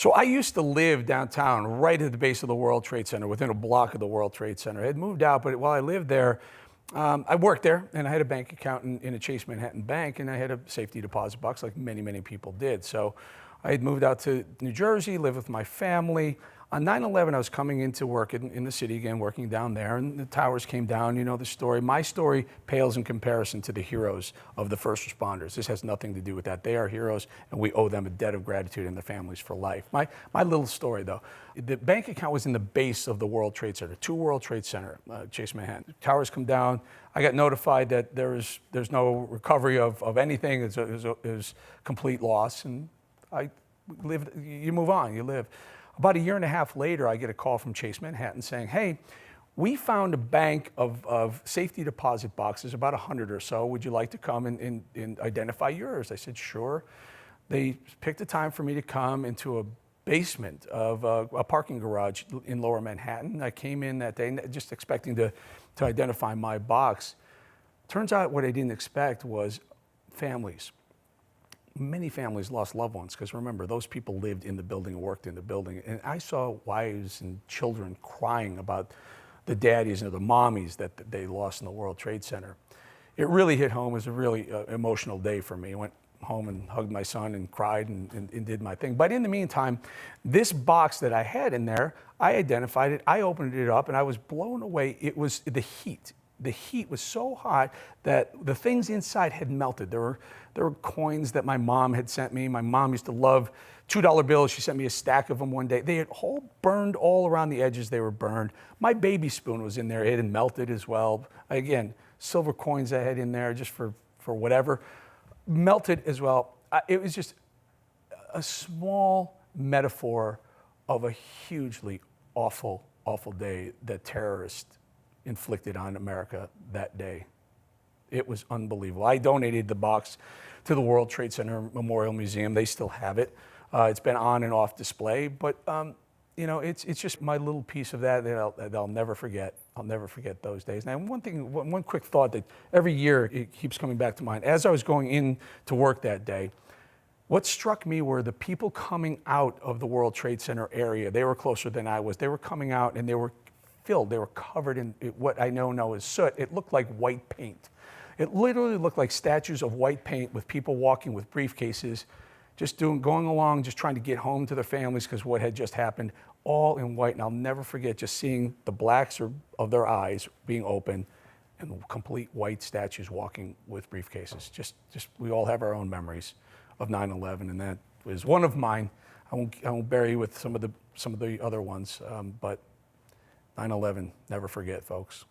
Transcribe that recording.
So I used to live downtown, right at the base of the World Trade Center, within a block of the World Trade Center. I had moved out, but while I lived there, I worked there, and I had a bank account in a Chase Manhattan bank, and I had a safety deposit box like many, many people did. So I had moved out to New Jersey, lived with my family. On 9/11, I was coming into work in the city again, working down there, and the towers came down. You know the story. My story pales in comparison to the heroes of the first responders. This has nothing to do with that. They are heroes, and we owe them a debt of gratitude and their families for life. My little story, though, the bank account was in the base of the World Trade Center, 2 World Trade Center, Chase Manhattan. Towers come down. I got notified that there's no recovery of anything. It was complete loss, and I lived. You move on. You live. About a year and a half later, I get a call from Chase Manhattan saying, hey, we found a bank of safety deposit boxes, about 100 or so. Would you like to come and identify yours? I said, sure. They picked a time for me to come into a basement of a parking garage in Lower Manhattan. I came in that day just expecting to identify my box. Turns out what I didn't expect was families. Many families lost loved ones, because remember, those people lived in the building and worked in the building. And I saw wives and children crying about the daddies and the mommies that they lost in the World Trade Center. It really hit home. It was a really emotional day for me. I went home and hugged my son and cried and did my thing. But in the meantime, this box that I had in there, I identified it, I opened it up, and I was blown away. It was the heat. The heat was so hot that the things inside had melted. There were coins that my mom had sent me. My mom used to love $2 bills. She sent me a stack of them one day. They had all burned all around the edges. They were burned. My baby spoon was in there. It had melted as well. Again, silver coins I had in there just for whatever. Melted as well. It was just a small metaphor of a hugely awful, awful day that terrorists inflicted on America that day. It was unbelievable. I donated the box to the World Trade Center Memorial Museum. They still have it. It's been on and off display, but you know, it's just my little piece of that I'll never forget. I'll never forget those days. Now, one quick thought that every year it keeps coming back to mind. As I was going in to work that day, what struck me were the people coming out of the World Trade Center area. They were closer than I was. They were coming out, and they were filled. They were covered in what I know as soot. It looked like white paint. It literally looked like statues of white paint with people walking with briefcases, just going along, just trying to get home to their families because what had just happened, all in white. And I'll never forget just seeing the blacks of their eyes being open and complete white statues walking with briefcases. Just we all have our own memories of 9/11, and that was one of mine. I won't bury you with some of the other ones, but 9/11, never forget, folks.